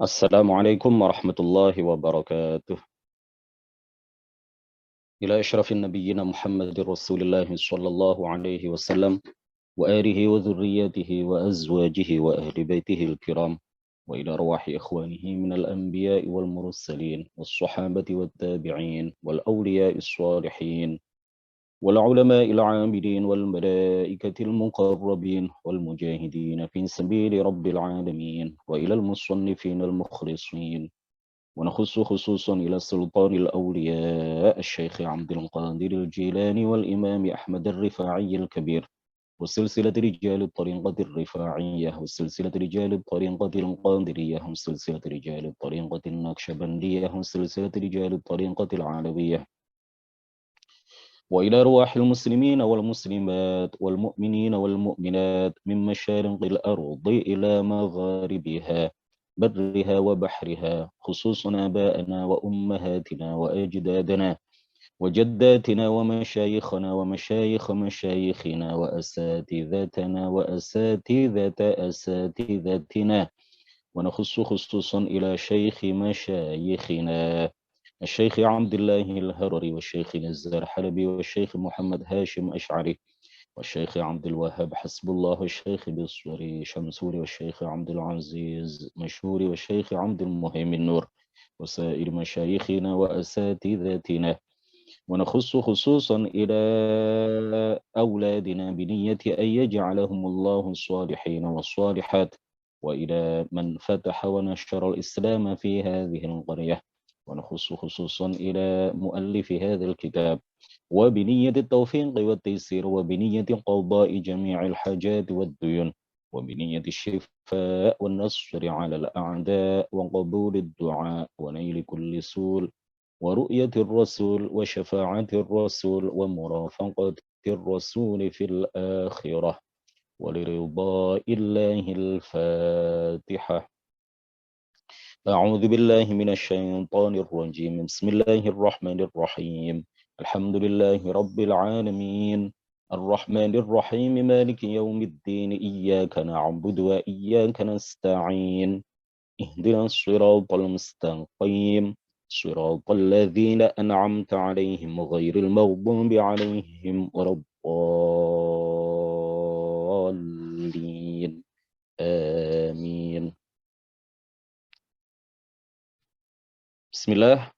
السلام عليكم ورحمة الله وبركاته. إلى أشرف النبيين محمد رسول الله صلى الله عليه وسلم وآله وذريته وأزواجه وأهل بيته الكرام، وإلى أرواح إخوانه من الأنبياء والمرسلين والصحابة والتابعين والأولياء الصالحين والعلماء العاملين والملائكة المقربين والمجاهدين في سبيل رب العالمين، وإلى المصنفين المخلصين، ونخص خصوصا إلى سلطان الأولياء الشيخ عبد القادر الجيلاني والإمام أحمد الرفاعي الكبير، وسلسلة رجال الطريقة الرفاعية، وسلسلة رجال الطريقة القادرية، وسلسلة رجال الطريقة النقشبندية، وسلسلة رجال الطريقة العلوية، وإلى أرواح المسلمين والمسلمات والمؤمنين والمؤمنات من مشارق الأرض إلى مغاربها، برها وبحرها، خصوصا آباءنا وأمهاتنا وأجدادنا وجداتنا ومشايخنا ومشايخ مشايخنا وأساتذتنا وأساتذة أساتذتنا، ونخص خصوصا إلى شيخ مشايخنا الشيخ عبد الله الهرري والشيخ نزار حلبي والشيخ محمد هاشم أشعري والشيخ عبد الوهاب حسب الله والشيخ بصري شمسوري والشيخ عبد العزيز مشهوري والشيخ عبد المهيمن نور وسائر مشايخنا وأساتذتنا، ونخص خصوصا إلى أولادنا بنية أن يجعلهم الله الصالحين والصالحات، وإلى من فتح ونشر الإسلام في هذه القرية، ونخص خصوصا إلى مؤلف هذا الكتاب، وبنية التوفيق والتيسير، وبنية قضاء جميع الحاجات والديون، وبنية الشفاء والنصر على الأعداء وقبول الدعاء ونيل كل سول ورؤية الرسول وشفاعة الرسول ومرافقة الرسول في الآخرة ولرضاء الله. الفاتحة. أعوذ بالله من الشيطان الرجيم. بسم الله الرحمن الرحيم. الحمد لله رب العالمين الرحمن الرحيم مالك يوم الدين، إياك نعبد وإياك نستعين، اهدنا الصراط المستقيم صراط الذين أنعمت عليهم غير المغضوب عليهم ولا الضالين. آمين. بسم الله،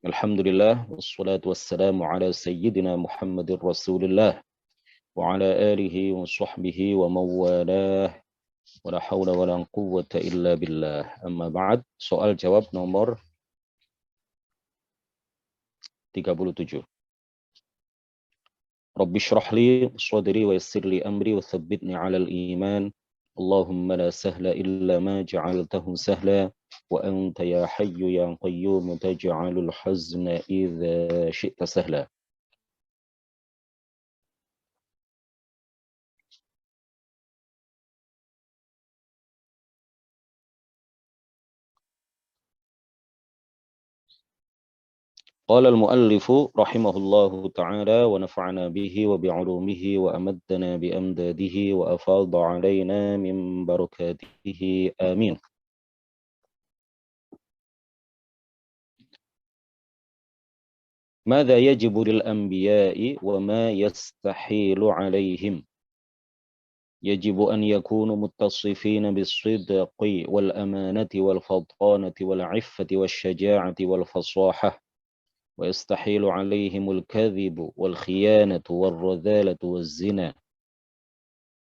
الحمد لله، والصلاة والسلام على سيدنا محمد رسول الله وعلى آله وصحبه ومن والاه ولا حول ولا قوة إلا بالله. Amma ba'd. Soal jawab nomor 37. Rabbi shrah li sadri wa yassir li amri wa thabbitni 'alal iman. Allahumma la sahla illa ma ja'altahu sahla wa anta ya hayyu ya qayyum taj'alul hazna idza syi'ta sahla. قال المؤلف رحمه الله تعالى ونفعنا به وبعلومه وأمدنا بأمداده وأفاض علينا من بركاته آمين. ماذا يجب للأنبياء وما يستحيل عليهم؟ يجب أن يكونوا متصفين بالصدق والأمانة والفطانة والعفة والشجاعة والفصاحة، ويستحيل عليهم الكذب والخيانة والرذالة والزنا،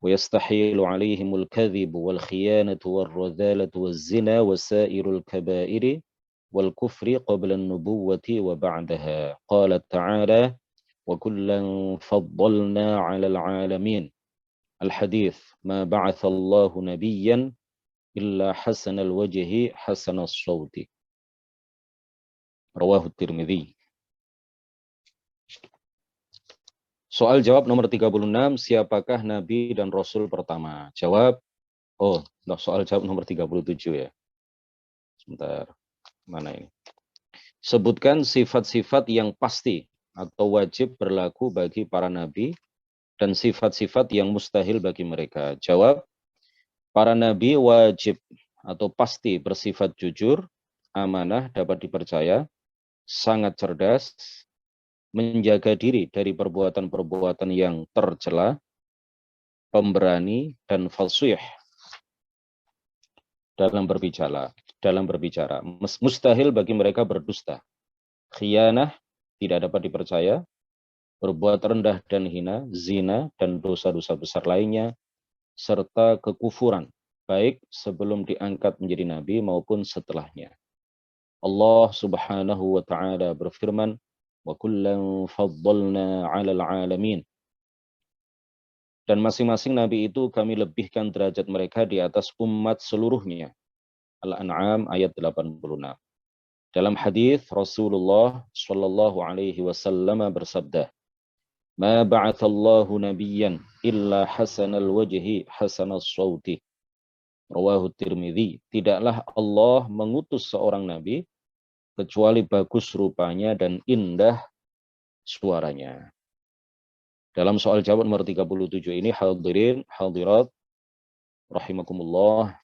ويستحيل عليهم الكذب والخيانة والرذالة والزنا وسائر الكبائر والكفر قبل النبوة وبعدها. قال تعالى: وكلا فضلنا على العالمين. الحديث: ما بعث الله نبيا إلا حسن الوجه حسن الصوت. رواه الترمذي. Soal jawab nomor 36, siapakah Nabi dan Rasul pertama? Jawab, soal jawab nomor 37 ya. Sebentar, mana ini? Sebutkan sifat-sifat yang pasti atau wajib berlaku bagi para Nabi dan sifat-sifat yang mustahil bagi mereka. Jawab, para Nabi wajib atau pasti bersifat jujur, amanah, dapat dipercaya, sangat cerdas, menjaga diri dari perbuatan-perbuatan yang tercela, pemberani, dan falsih dalam berbicara. Mustahil bagi mereka berdusta. Khianah, tidak dapat dipercaya, berbuat rendah dan hina, zina, dan dosa-dosa besar lainnya, serta kekufuran, baik sebelum diangkat menjadi nabi maupun setelahnya. Allah Subhanahu wa taala berfirman, "Wa kullan faddalna 'alal 'alamin." Dan masing-masing nabi itu kami lebihkan derajat mereka di atas umat seluruhnya. Al-An'am ayat 86. Dalam hadis Rasulullah Shallallahu alaihi wasallam bersabda, "Ma ba'atsallahu nabiyyan illa hasanal wajhi hasanas sauti." Rawahu Tirmidzi. Tidaklah Allah mengutus seorang nabi kecuali bagus rupanya dan indah suaranya. Dalam soal jawab nomor 37 ini, hadirin hadirat rahimakumullah,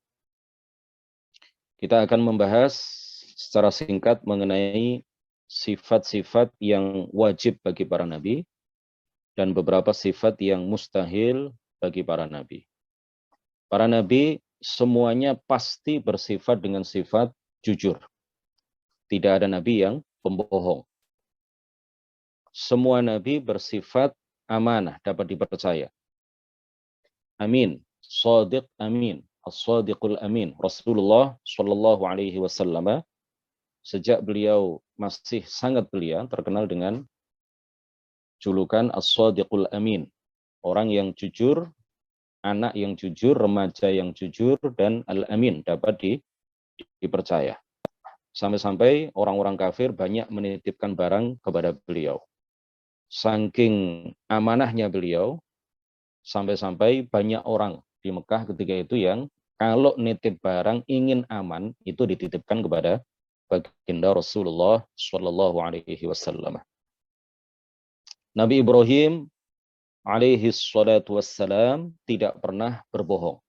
kita akan membahas secara singkat mengenai sifat-sifat yang wajib bagi para nabi dan beberapa sifat yang mustahil bagi para nabi. Para nabi semuanya pasti bersifat dengan sifat jujur. Tidak ada nabi yang pembohong. Semua nabi bersifat amanah, dapat dipercaya. Amin, shadiq amin, as-sadiqul amin. Rasulullah Shallallahu alaihi wasallam sejak beliau masih sangat belia terkenal dengan julukan as-sadiqul amin. Orang yang jujur, anak yang jujur, remaja yang jujur, dan al-amin, dapat dipercaya. Sampai-sampai orang-orang kafir banyak menitipkan barang kepada beliau. Saking amanahnya beliau, sampai-sampai banyak orang di Mekah ketika itu yang kalau nitip barang ingin aman, itu dititipkan kepada baginda Rasulullah Shallallahu alaihi wasallam. Nabi Ibrahim alaihi salatu wassalam tidak pernah berbohong.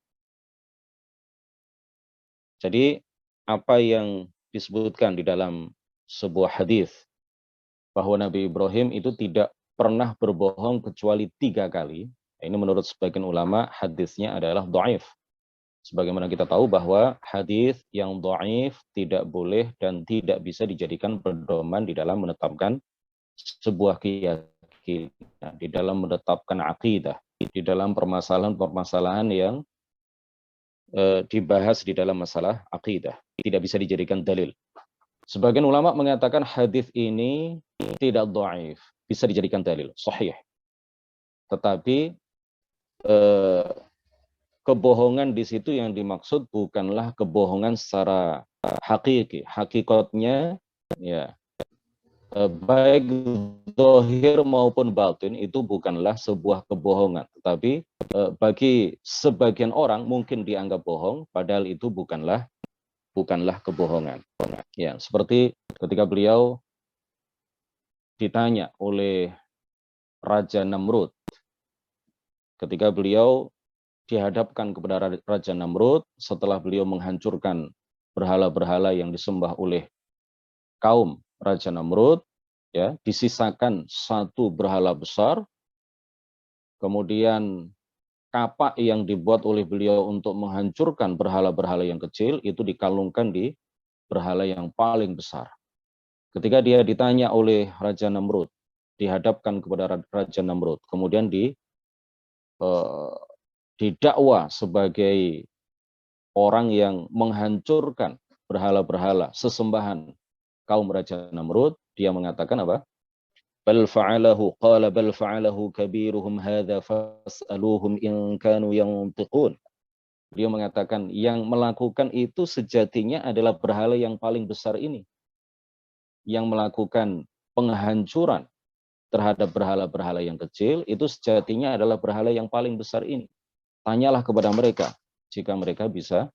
Jadi apa yang disebutkan di dalam sebuah hadis bahwa Nabi Ibrahim itu tidak pernah berbohong kecuali 3 kali. Ini menurut sebagian ulama hadisnya adalah dhaif. Sebagaimana kita tahu bahwa hadis yang dhaif tidak boleh dan tidak bisa dijadikan pedoman di dalam menetapkan sebuah keyakinan, di dalam menetapkan akidah, di dalam permasalahan-permasalahan yang dibahas di dalam masalah akidah. Tidak bisa dijadikan dalil. Sebagian ulama mengatakan hadis ini tidak dhaif, bisa dijadikan dalil, sahih. Tetapi kebohongan di situ yang dimaksud bukanlah kebohongan secara hakiki. Hakikatnya ya baik zahir maupun batin itu bukanlah sebuah kebohongan. Tetapi bagi sebagian orang mungkin dianggap bohong, padahal itu bukanlah kebohongan. Ya, seperti ketika beliau ditanya oleh Raja Namrud. Ketika beliau dihadapkan kepada Raja Namrud setelah beliau menghancurkan berhala-berhala yang disembah oleh kaum Raja Namrud, ya, disisakan satu berhala besar, kemudian kapak yang dibuat oleh beliau untuk menghancurkan berhala-berhala yang kecil itu dikalungkan di berhala yang paling besar. Ketika dia ditanya oleh Raja Namrud, dihadapkan kepada Raja Namrud, kemudian didakwa sebagai orang yang menghancurkan berhala-berhala sesembahan kaum Raja Namrud, dia mengatakan apa? Bal fa'alahu qala bal fa'alahu kabiruhum hadza fas'aluhum in kanu yantiqun. Dia mengatakan yang melakukan itu sejatinya adalah berhala yang paling besar ini. Yang melakukan penghancuran terhadap berhala-berhala yang kecil itu sejatinya adalah berhala yang paling besar ini. Tanyalah kepada mereka jika mereka bisa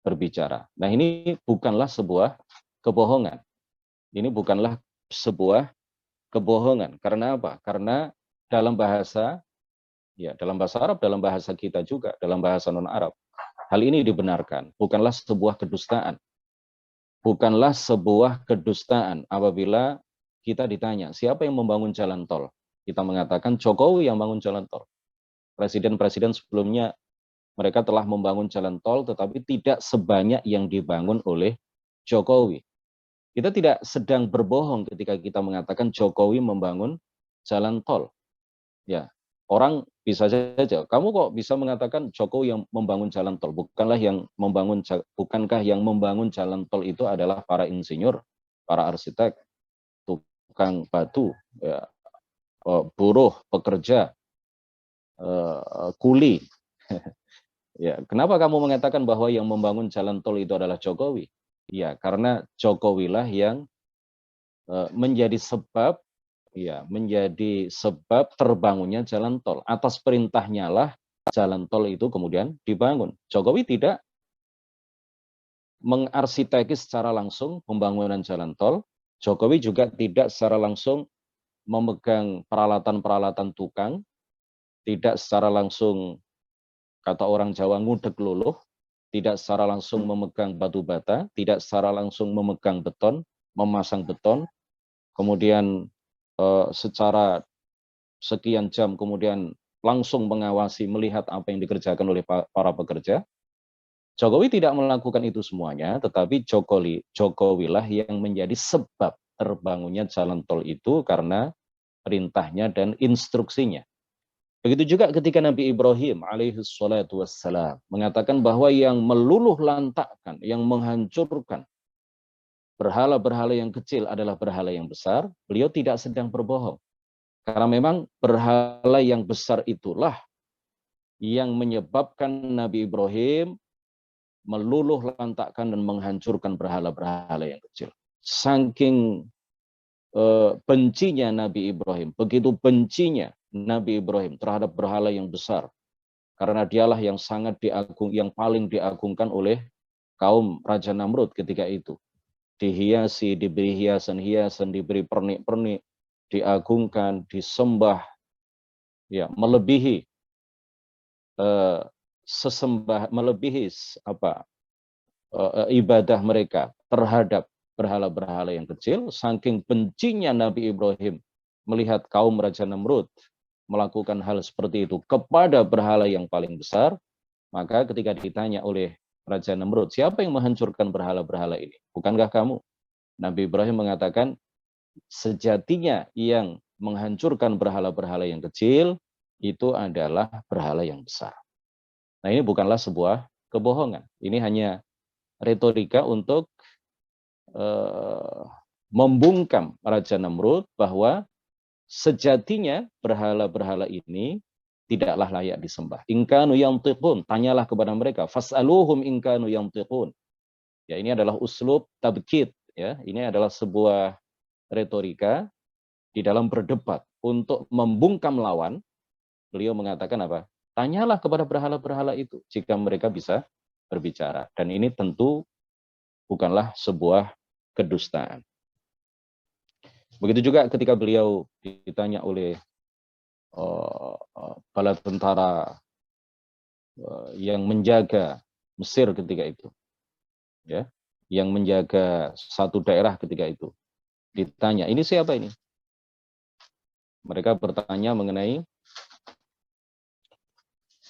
berbicara. Nah, ini bukanlah sebuah kebohongan. Ini bukanlah sebuah kebohongan. Karena apa? Karena dalam bahasa Arab, dalam bahasa kita juga, dalam bahasa non-Arab, Hal ini dibenarkan, bukanlah sebuah kedustaan. Bukanlah sebuah kedustaan apabila kita ditanya, siapa yang membangun jalan tol? Kita mengatakan Jokowi yang bangun jalan tol. Presiden-presiden sebelumnya mereka telah membangun jalan tol, tetapi tidak sebanyak yang dibangun oleh Jokowi. Kita tidak sedang berbohong ketika kita mengatakan Jokowi membangun jalan tol. Ya, orang bisa saja, kamu kok bisa mengatakan Jokowi yang membangun jalan tol? Bukankah yang membangun jalan tol itu adalah para insinyur, para arsitek, tukang batu, ya, buruh, pekerja, kuli. Ya, kenapa kamu mengatakan bahwa yang membangun jalan tol itu adalah Jokowi? Ya, karena Jokowilah yang menjadi sebab terbangunnya jalan tol. Atas perintahnya lah jalan tol itu kemudian dibangun. Jokowi tidak mengarsiteki secara langsung pembangunan jalan tol. Jokowi juga tidak secara langsung memegang peralatan-peralatan tukang, tidak secara langsung, kata orang Jawa, ngudeg luluh, tidak secara langsung memegang batu bata, tidak secara langsung memegang beton, memasang beton, kemudian secara sekian jam kemudian langsung mengawasi, melihat apa yang dikerjakan oleh para pekerja. Jokowi tidak melakukan itu semuanya, tetapi Jokowilah yang menjadi sebab terbangunnya jalan tol itu karena perintahnya dan instruksinya. Begitu juga ketika Nabi Ibrahim alaihi salatu wassalam mengatakan bahwa yang meluluh lantakkan, yang menghancurkan berhala-berhala yang kecil adalah berhala yang besar, beliau tidak sedang berbohong. Karena memang berhala yang besar itulah yang menyebabkan Nabi Ibrahim meluluh lantakkan dan menghancurkan berhala-berhala yang kecil. Saking bencinya Nabi Ibrahim, begitu bencinya Nabi Ibrahim terhadap berhala yang besar, karena dialah yang yang paling diagungkan oleh kaum Raja Namrud ketika itu. Dihiasi, diberi hiasan-hiasan, diberi pernik-pernik, diagungkan, disembah, ya, melebihi ibadah mereka terhadap berhala-berhala yang kecil. Saking bencinya Nabi Ibrahim melihat kaum Raja Namrud melakukan hal seperti itu kepada berhala yang paling besar, maka ketika ditanya oleh Raja Namrud, siapa yang menghancurkan berhala-berhala ini? Bukankah kamu? Nabi Ibrahim mengatakan, sejatinya yang menghancurkan berhala-berhala yang kecil itu adalah berhala yang besar. Nah, ini bukanlah sebuah kebohongan. Ini hanya retorika untuk membungkam Raja Namrud bahwa sejatinya berhala-berhala ini tidaklah layak disembah. In kanu yantiqun, tanyalah kepada mereka, fas'aluhum in kanu yantiqun. Ya, ini adalah uslub tabkid, ya. Ini adalah sebuah retorika di dalam berdebat untuk membungkam lawan. Beliau mengatakan apa? Tanyalah kepada berhala-berhala itu jika mereka bisa berbicara. Dan ini tentu bukanlah sebuah kedustaan. Begitu juga ketika beliau ditanya oleh bala tentara yang menjaga Mesir ketika itu, ya, yang menjaga satu daerah ketika itu, ditanya, ini siapa ini? Mereka bertanya mengenai,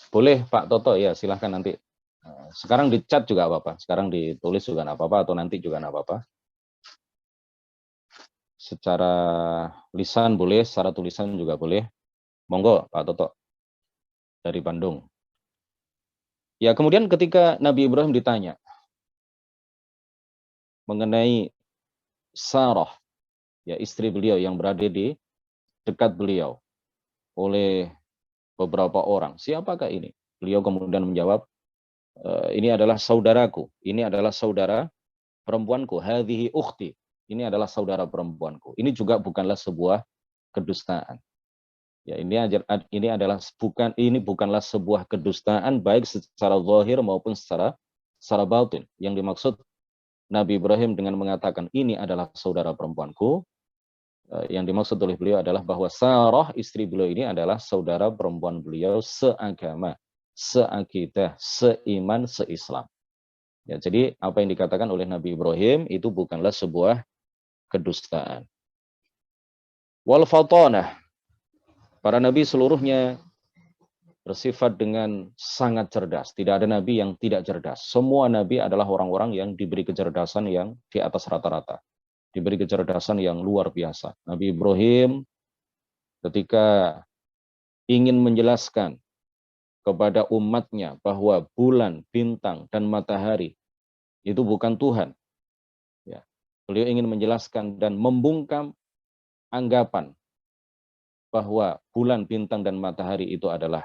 boleh Pak Toto, ya silahkan nanti. Sekarang di chat juga apa-apa, sekarang ditulis juga nggak apa-apa, atau nanti juga nggak apa-apa. Secara lisan boleh, secara tulisan juga boleh. Monggo Pak Toto dari Bandung. Ya, kemudian ketika Nabi Ibrahim ditanya mengenai Sarah, ya istri beliau yang berada di dekat beliau oleh beberapa orang, siapakah ini? Beliau kemudian menjawab, ini adalah saudaraku, ini adalah saudara perempuanku, hadhihi ukhti, ini adalah saudara perempuanku. Ini juga bukanlah sebuah kedustaan. Ya, ini bukanlah sebuah kedustaan baik secara zahir maupun secara batin. Yang dimaksud Nabi Ibrahim dengan mengatakan ini adalah saudara perempuanku, yang dimaksud oleh beliau adalah bahwa Sarah istri beliau ini adalah saudara perempuan beliau seagama, seakidah, seiman, seislam. Ya, jadi apa yang dikatakan oleh Nabi Ibrahim itu bukanlah sebuah kedustaan. Wal fatanah, para nabi seluruhnya bersifat dengan sangat cerdas. Tidak ada nabi yang tidak cerdas. Semua nabi adalah orang-orang yang diberi kecerdasan yang di atas rata-rata. Diberi kecerdasan yang luar biasa. Nabi Ibrahim ketika ingin menjelaskan kepada umatnya bahwa bulan, bintang, dan matahari itu bukan Tuhan. Ya. Beliau ingin menjelaskan dan membungkam anggapan bahwa bulan, bintang, dan matahari itu adalah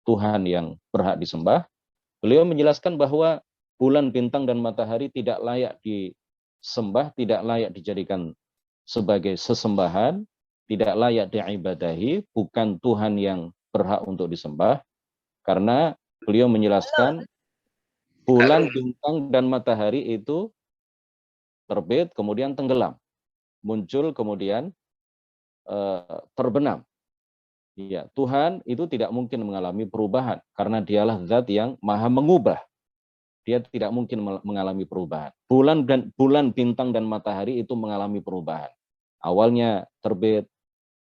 Tuhan yang berhak disembah. Beliau menjelaskan bahwa bulan, bintang, dan matahari tidak layak disembah, tidak layak dijadikan sebagai sesembahan, tidak layak diibadahi, bukan Tuhan yang berhak untuk disembah, karena beliau menjelaskan bulan, bintang, dan matahari itu terbit, kemudian tenggelam, muncul, kemudian terbenam. Ya, Tuhan itu tidak mungkin mengalami perubahan karena dialah zat yang maha mengubah. Dia tidak mungkin mengalami perubahan. Bulan, bintang, dan matahari itu mengalami perubahan. Awalnya terbit,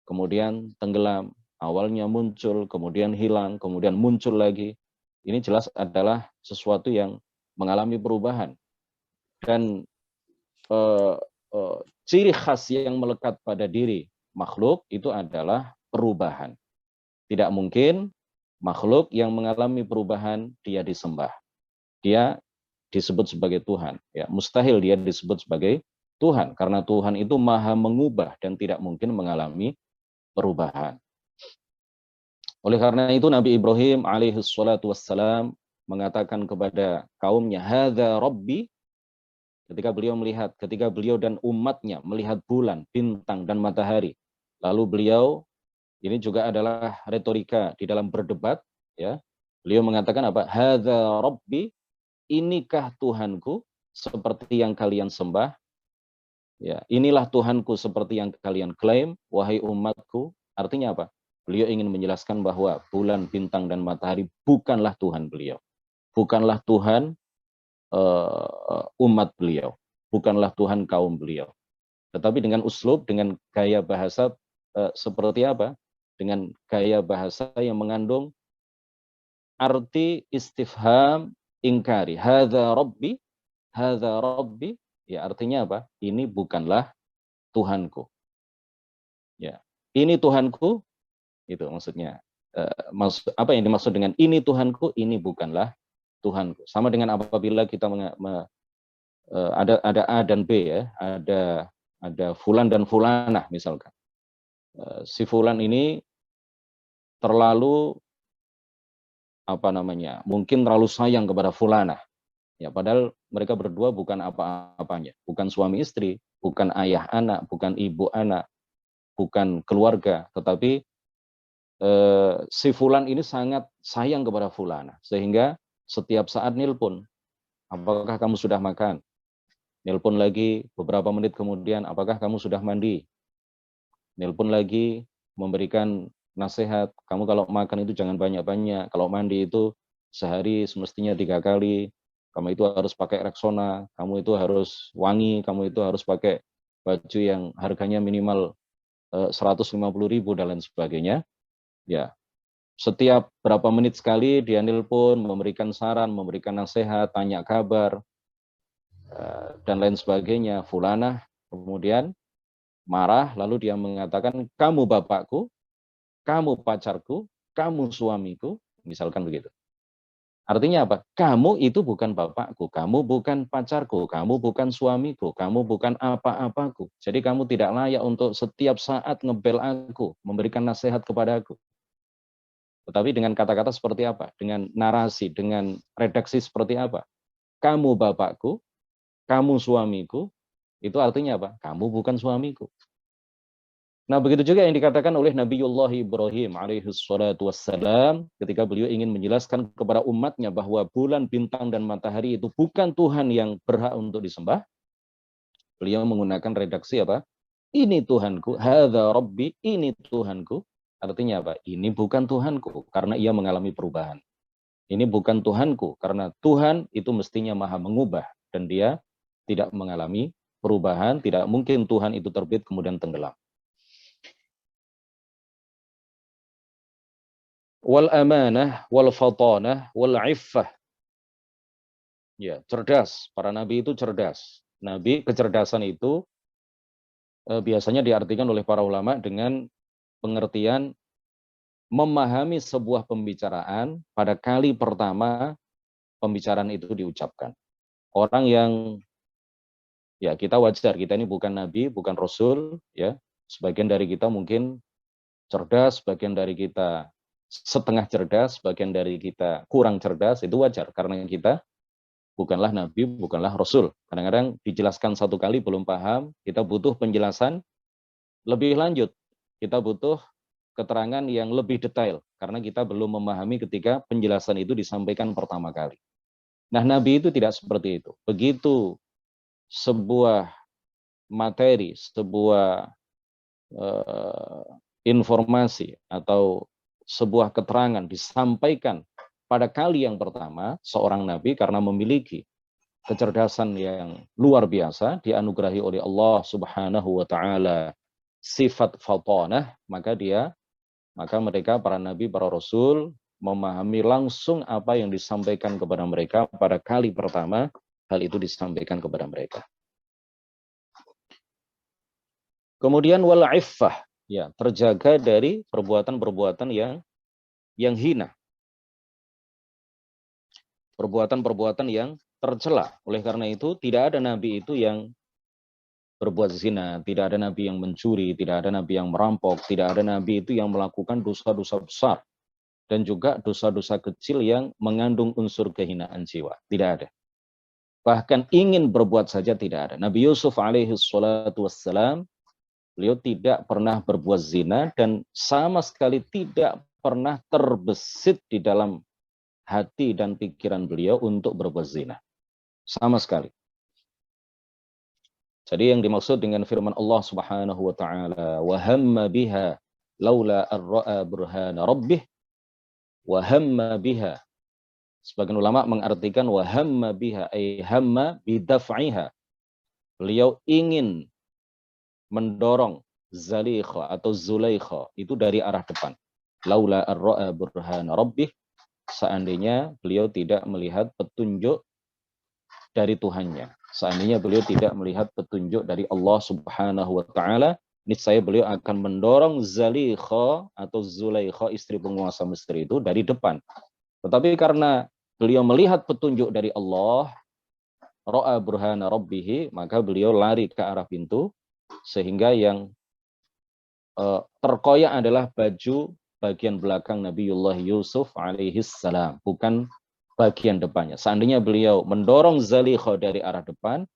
kemudian tenggelam, awalnya muncul, kemudian hilang, kemudian muncul lagi. Ini jelas adalah sesuatu yang mengalami perubahan. Dan ciri khas yang melekat pada diri makhluk itu adalah perubahan. Tidak mungkin makhluk yang mengalami perubahan dia disembah. Dia disebut sebagai Tuhan. Ya, mustahil dia disebut sebagai Tuhan karena Tuhan itu maha mengubah dan tidak mungkin mengalami perubahan. Oleh karena itu Nabi Ibrahim alaihi salatu wassalam mengatakan kepada kaumnya, "Hadza Rabbi." Ketika beliau dan umatnya melihat bulan, bintang, dan matahari, lalu beliau, ini juga adalah retorika di dalam berdebat, ya. Beliau mengatakan apa? Hadza Rabbi, inikah Tuhanku seperti yang kalian sembah? Ya, inilah Tuhanku seperti yang kalian klaim, wahai umatku. Artinya apa? Beliau ingin menjelaskan bahwa bulan, bintang, dan matahari bukanlah Tuhan beliau. Bukanlah Tuhan umat beliau. Bukanlah Tuhan kaum beliau. Tetapi dengan uslub, dengan gaya bahasa seperti apa? Dengan gaya bahasa yang mengandung arti istifham ingkari. Hadza Rabbi, ya artinya apa? Ini bukanlah Tuhanku. Ya, ini Tuhanku, itu maksudnya. Apa yang dimaksud dengan ini Tuhanku? Ini bukanlah Tuhanku. Sama dengan apabila kita ada A dan B, ya, ada fulan dan fulanah misalkan. Si fulan ini terlalu mungkin terlalu sayang kepada fulanah. Ya, padahal mereka berdua bukan apa-apanya, bukan suami istri, bukan ayah anak, bukan ibu anak, bukan keluarga, tetapi si fulan ini sangat sayang kepada fulanah sehingga setiap saat nelpon, apakah kamu sudah makan? Nelpon lagi beberapa menit kemudian, apakah kamu sudah mandi? Nelpon lagi memberikan nasihat, kamu kalau makan itu jangan banyak-banyak, kalau mandi itu sehari semestinya 3 kali, kamu itu harus pakai Rexona, kamu itu harus wangi, kamu itu harus pakai baju yang harganya minimal 150.000 dan lain sebagainya. Ya, setiap berapa menit sekali dia nelpon, memberikan saran, memberikan nasihat, tanya kabar, dan lain sebagainya. Fulanah kemudian marah, lalu dia mengatakan, kamu bapakku, kamu pacarku, kamu suamiku, misalkan begitu. Artinya apa? Kamu itu bukan bapakku, kamu bukan pacarku, kamu bukan suamiku, kamu bukan apa-apaku. Jadi kamu tidak layak untuk setiap saat ngebel aku, memberikan nasihat kepada aku. Tetapi dengan kata-kata seperti apa? Dengan narasi, dengan redaksi seperti apa? Kamu bapakku, kamu suamiku, itu artinya apa? Kamu bukan suamiku. Nah, begitu juga yang dikatakan oleh Nabiullah Ibrahim alaihi salatu wassalam ketika beliau ingin menjelaskan kepada umatnya bahwa bulan, bintang, dan matahari itu bukan Tuhan yang berhak untuk disembah. Beliau menggunakan redaksi apa? Ini Tuhanku, hadza Rabbi, ini Tuhanku. Artinya apa? Ini bukan Tuhanku, karena ia mengalami perubahan. Ini bukan Tuhanku, karena Tuhan itu mestinya maha mengubah, dan dia tidak mengalami perubahan, tidak mungkin Tuhan itu terbit kemudian tenggelam. Wal amanah, wal fatanah, wal iffah. Ya, cerdas. Para nabi itu cerdas. Nabi, kecerdasan itu biasanya diartikan oleh para ulama dengan pengertian memahami sebuah pembicaraan pada kali pertama pembicaraan itu diucapkan. Orang yang, ya kita wajar, kita ini bukan nabi, bukan rasul, ya. Sebagian dari kita mungkin cerdas, sebagian dari kita setengah cerdas, sebagian dari kita kurang cerdas, itu wajar karena kita bukanlah nabi, bukanlah rasul. Kadang-kadang dijelaskan satu kali belum paham, kita butuh penjelasan lebih lanjut. Kita butuh keterangan yang lebih detail karena kita belum memahami ketika penjelasan itu disampaikan pertama kali. Nah, nabi itu tidak seperti itu. Begitu sebuah materi, sebuah informasi atau sebuah keterangan disampaikan pada kali yang pertama, seorang nabi karena memiliki kecerdasan yang luar biasa dianugerahi oleh Allah Subhanahu wa taala sifat fatanah, maka mereka para nabi, para rasul memahami langsung apa yang disampaikan kepada mereka pada kali pertama hal itu disampaikan kepada mereka. Kemudian wal iffah, ya, terjaga dari perbuatan-perbuatan yang hina. Perbuatan-perbuatan yang tercela. Oleh karena itu tidak ada nabi itu yang berbuat zina, tidak ada nabi yang mencuri, tidak ada nabi yang merampok, tidak ada nabi itu yang melakukan dosa-dosa besar dan juga dosa-dosa kecil yang mengandung unsur kehinaan jiwa. Tidak ada. Bahkan ingin berbuat saja tidak ada. Nabi Yusuf alaihi salatu wassalam, beliau tidak pernah berbuat zina dan sama sekali tidak pernah terbesit di dalam hati dan pikiran beliau untuk berbuat zina. Sama sekali. Jadi yang dimaksud dengan firman Allah Subhanahu wa taala, "Wa hamma biha laula ar-ra'a burhana rabbih wa hamma biha." Sebagian ulama mengartikan wa hamma biha ay hamma bidaf'iha. Beliau ingin mendorong Zalikha atau Zulaikha itu dari arah depan. Laula ar-ra'a burhana rabbih, seandainya beliau tidak melihat petunjuk dari Tuhannya. Seandainya beliau tidak melihat petunjuk dari Allah Subhanahu wa taala, niscaya beliau akan mendorong Zalikha atau Zulaikha, istri penguasa Mesir itu, dari depan. Tetapi karena beliau melihat petunjuk dari Allah, ra'a burhana rabbih, maka beliau lari ke arah pintu, sehingga yang terkoyak adalah baju bagian belakang Nabiullah Yusuf alaihi salam, bukan bagian depannya. Seandainya beliau mendorong Zalikha dari arah depan,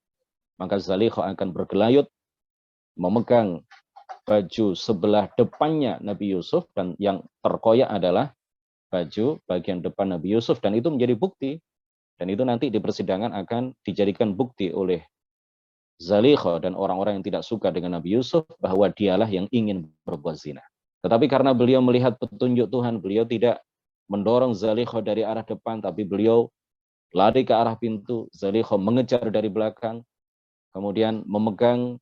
maka Zalikha akan bergelayut memegang baju sebelah depannya Nabi Yusuf, dan yang terkoyak adalah baju bagian depan Nabi Yusuf, dan itu menjadi bukti, dan itu nanti di persidangan akan dijadikan bukti oleh Zalikha dan orang-orang yang tidak suka dengan Nabi Yusuf bahwa dialah yang ingin berbuat zina. Tetapi karena beliau melihat petunjuk Tuhan, beliau tidak mendorong Zalikha dari arah depan, tapi beliau lari ke arah pintu. Zalikha mengejar dari belakang, kemudian memegang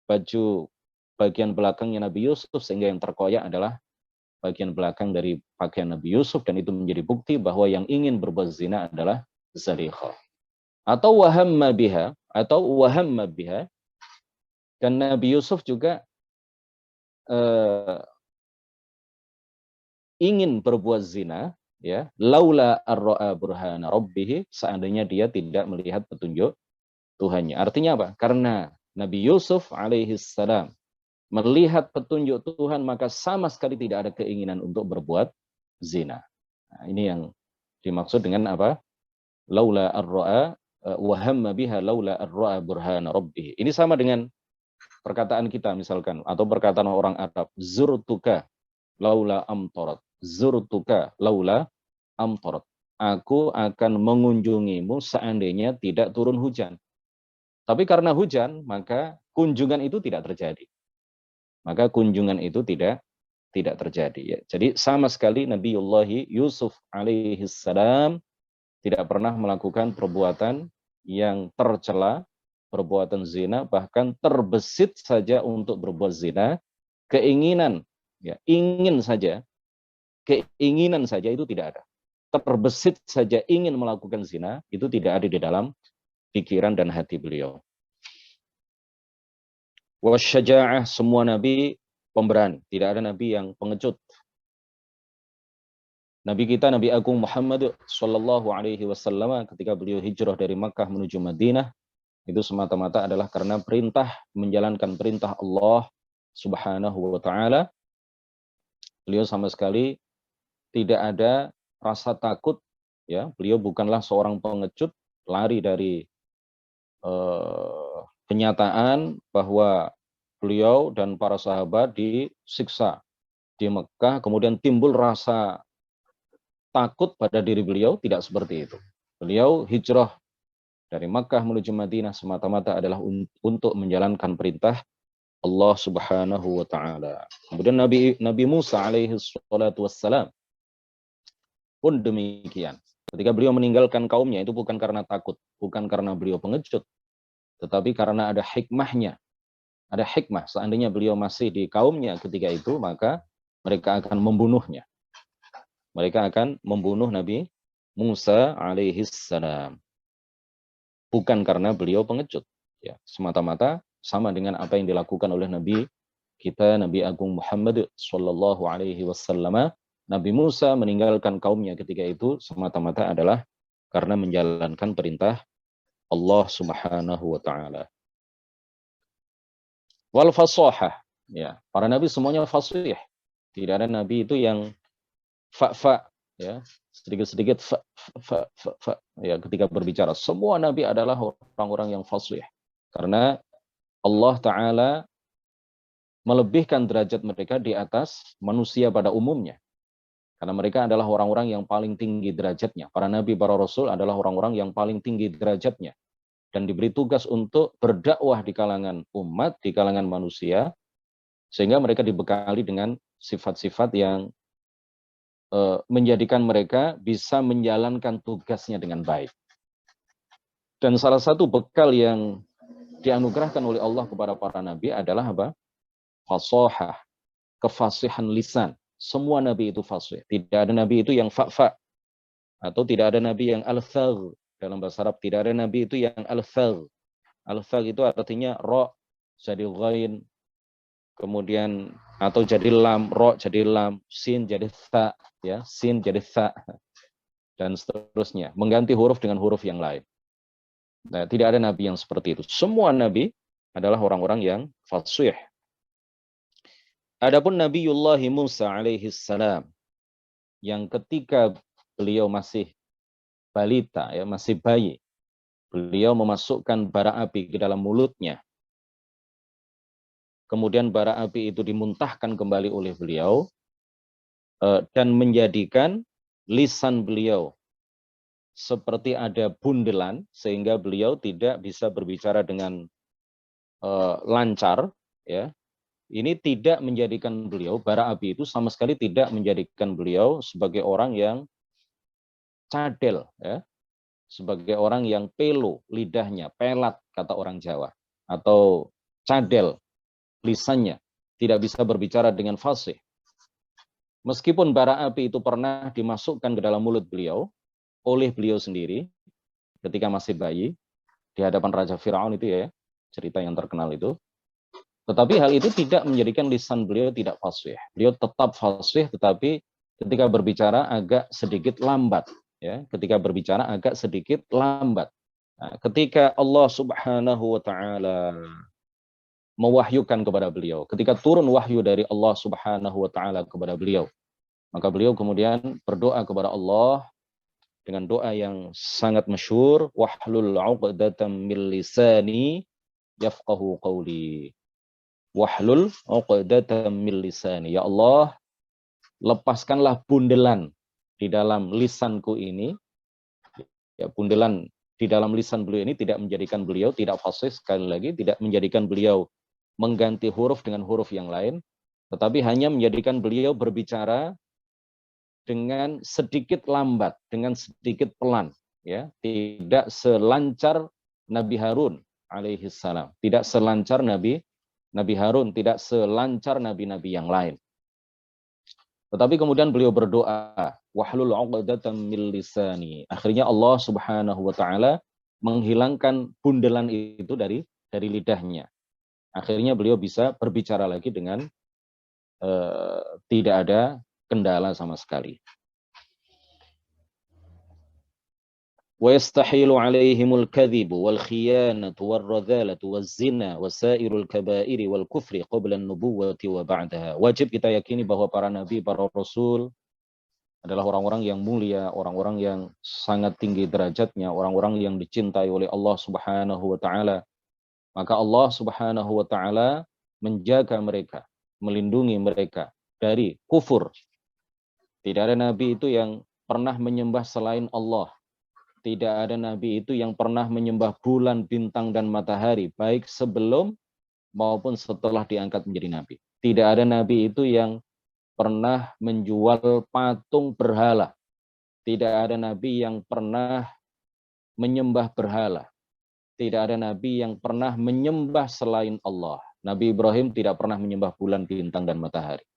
baju bagian belakangnya Nabi Yusuf, sehingga yang terkoyak adalah bagian belakang dari pakaian Nabi Yusuf, dan itu menjadi bukti bahwa yang ingin berbuat zina adalah Zalikha. Atau wahamma biha, dan Nabi Yusuf juga ingin berbuat zina, ya, laula ar-ra'a burhana rabbih, seandainya dia tidak melihat petunjuk Tuhannya. Artinya apa? Karena Nabi Yusuf alaihi salam melihat petunjuk Tuhan, maka sama sekali tidak ada keinginan untuk berbuat zina. Nah, ini yang dimaksud dengan apa? Laula ar-ra'a wa hamma biha laula ar-ra'a burhana rabbih. Ini sama dengan perkataan kita misalkan, atau perkataan orang Arab, zurtuka laula amtarat. Zurtuka laula amtarat. Aku akan mengunjungimu seandainya tidak turun hujan. Tapi karena hujan, maka kunjungan itu tidak terjadi. Maka kunjungan itu tidak tidak terjadi ya. Jadi sama sekali Nabiullah Yusuf alaihissalam tidak pernah melakukan perbuatan yang tercela, perbuatan zina, bahkan terbesit saja untuk berbuat zina, keinginan ya, keinginan saja itu tidak ada. Terbesit saja ingin melakukan zina itu tidak ada di dalam pikiran dan hati beliau. Wasyaja'ah, semua nabi pemberani, tidak ada nabi yang pengecut. Nabi kita, Nabi Agung Muhammad Sallallahu Alaihi Wasallam, ketika beliau hijrah dari Makkah menuju Madinah, itu semata-mata adalah karena perintah, menjalankan perintah Allah Subhanahu Wa Taala. Beliau sama sekali tidak ada rasa takut, ya. Beliau bukanlah seorang pengecut, lari dari kenyataan bahwa beliau dan para sahabat disiksa di Mekah, kemudian timbul rasa takut pada diri beliau. Tidak seperti itu. Beliau hijrah dari Makkah menuju Madinah semata-mata adalah untuk menjalankan perintah Allah Subhanahu wa taala. Kemudian Nabi Musa alaihi salatu wassalam pun demikian. Ketika beliau meninggalkan kaumnya itu bukan karena takut, bukan karena beliau pengecut, tetapi karena ada hikmahnya. Ada hikmah, seandainya beliau masih di kaumnya ketika itu, maka mereka akan membunuhnya. Mereka akan membunuh Nabi Musa alaihi salam. Bukan karena beliau pengecut, ya, semata-mata sama dengan apa yang dilakukan oleh Nabi kita, Nabi Agung Muhammad Sallallahu Alaihi Wasallam. Nabi Musa meninggalkan kaumnya ketika itu semata-mata adalah karena menjalankan perintah Allah Subhanahu Wa Taala. Wal fasahah, ya, para nabi semuanya fasih. Tidak ada nabi itu yang fa, ya, sedikit-sedikit fa, ya, ketika berbicara. Semua nabi adalah orang-orang yang fasih. Karena Allah Ta'ala melebihkan derajat mereka di atas manusia pada umumnya. Karena mereka adalah orang-orang yang paling tinggi derajatnya. Para nabi, para rasul adalah orang-orang yang paling tinggi derajatnya. Dan diberi tugas untuk berdakwah di kalangan umat, di kalangan manusia, sehingga mereka dibekali dengan sifat-sifat yang menjadikan mereka bisa menjalankan tugasnya dengan baik. Dan salah satu bekal yang dianugerahkan oleh Allah kepada para nabi adalah apa? Fasahah, kefasihan lisan. Semua nabi itu fasih. Tidak ada nabi itu yang fa, atau tidak ada nabi yang al-thagh. Dalam bahasa Arab tidak ada nabi itu yang al-thagh. Al-thagh itu artinya ro jadi ghain, kemudian atau jadi lam, ro jadi lam, sin jadi tha, ya, sin jadi tha, dan seterusnya, mengganti huruf dengan huruf yang lain. Nah, tidak ada nabi yang seperti itu. Semua nabi adalah orang-orang yang fasih. Adapun Nabiullah Musa alaihi salam, yang ketika beliau masih balita, ya, masih bayi, beliau memasukkan bara api ke dalam mulutnya. Kemudian bara api itu dimuntahkan kembali oleh beliau dan menjadikan lisan beliau seperti ada bundelan sehingga beliau tidak bisa berbicara dengan lancar, ya. Ini tidak menjadikan beliau, bara api itu sama sekali tidak menjadikan beliau sebagai orang yang cadel, ya, sebagai orang yang pelo lidahnya, pelat kata orang Jawa, atau cadel lisannya, tidak bisa berbicara dengan fasih. Meskipun bara api itu pernah dimasukkan ke dalam mulut beliau oleh beliau sendiri ketika masih bayi di hadapan Raja Firaun itu, ya, cerita yang terkenal itu. Tetapi hal itu tidak menjadikan lisan beliau tidak fasih. Beliau tetap fasih, tetapi ketika berbicara agak sedikit lambat, ya. Ketika berbicara agak sedikit lambat. Nah, ketika Allah Subhanahu wa taala mewahyukan kepada beliau, ketika turun wahyu dari Allah Subhanahu wa taala kepada beliau, maka beliau kemudian berdoa kepada Allah dengan doa yang sangat masyhur, wahlul 'uqdatam min lisani yafqahu qawli. Wahlul 'uqdatam min lisani. Ya Allah, lepaskanlah bundelan di dalam lisanku ini. Ya, bundelan di dalam lisan beliau ini tidak menjadikan beliau tidak fasih, sekali lagi tidak menjadikan beliau mengganti huruf dengan huruf yang lain, tetapi hanya menjadikan beliau berbicara dengan sedikit lambat, dengan sedikit pelan, ya, tidak selancar Nabi Harun alaihi salam, tidak selancar Nabi Harun, tidak selancar nabi-nabi yang lain. Tetapi kemudian beliau berdoa, wahlul 'uqdatam min lisani. Akhirnya Allah Subhanahu wa taala menghilangkan bundelan itu dari lidahnya. Akhirnya beliau bisa berbicara lagi dengan tidak ada kendala sama sekali. Wa yastahilu 'alaihimul kadhibu wal khiyanatu war radhalatu waz zina wasairul kaba'iri wal kufri qabla an-nubuwwati wa ba'daha. Wajib kita yakini bahwa para nabi, para rasul adalah orang-orang yang mulia, orang-orang yang sangat tinggi derajatnya, orang-orang yang dicintai oleh Allah Subhanahu wa taala. Maka Allah Subhanahu wa taala menjaga mereka, melindungi mereka dari kufur. Tidak ada nabi itu yang pernah menyembah selain Allah. Tidak ada nabi itu yang pernah menyembah bulan, bintang, dan matahari, baik sebelum maupun setelah diangkat menjadi nabi. Tidak ada nabi itu yang pernah menjual patung berhala. Tidak ada nabi yang pernah menyembah berhala. Tidak ada nabi yang pernah menyembah selain Allah. Nabi Ibrahim tidak pernah menyembah bulan, bintang, dan matahari.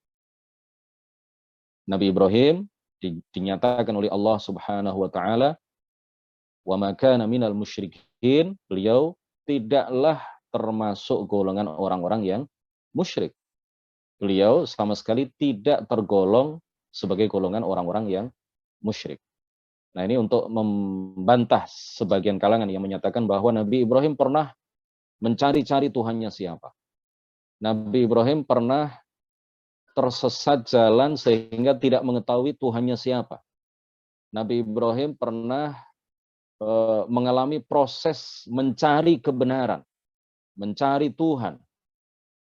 Nabi Ibrahim dinyatakan oleh Allah Subhanahu wa taala, wa ma kana minal musyrikin, beliau tidaklah termasuk golongan orang-orang yang musyrik. Beliau sama sekali tidak tergolong sebagai golongan orang-orang yang musyrik. Nah, ini untuk membantah sebagian kalangan yang menyatakan bahwa Nabi Ibrahim pernah mencari-cari Tuhannya siapa. Nabi Ibrahim pernah tersesat jalan sehingga tidak mengetahui Tuhannya siapa. Nabi Ibrahim pernah mengalami proses mencari kebenaran, mencari Tuhan.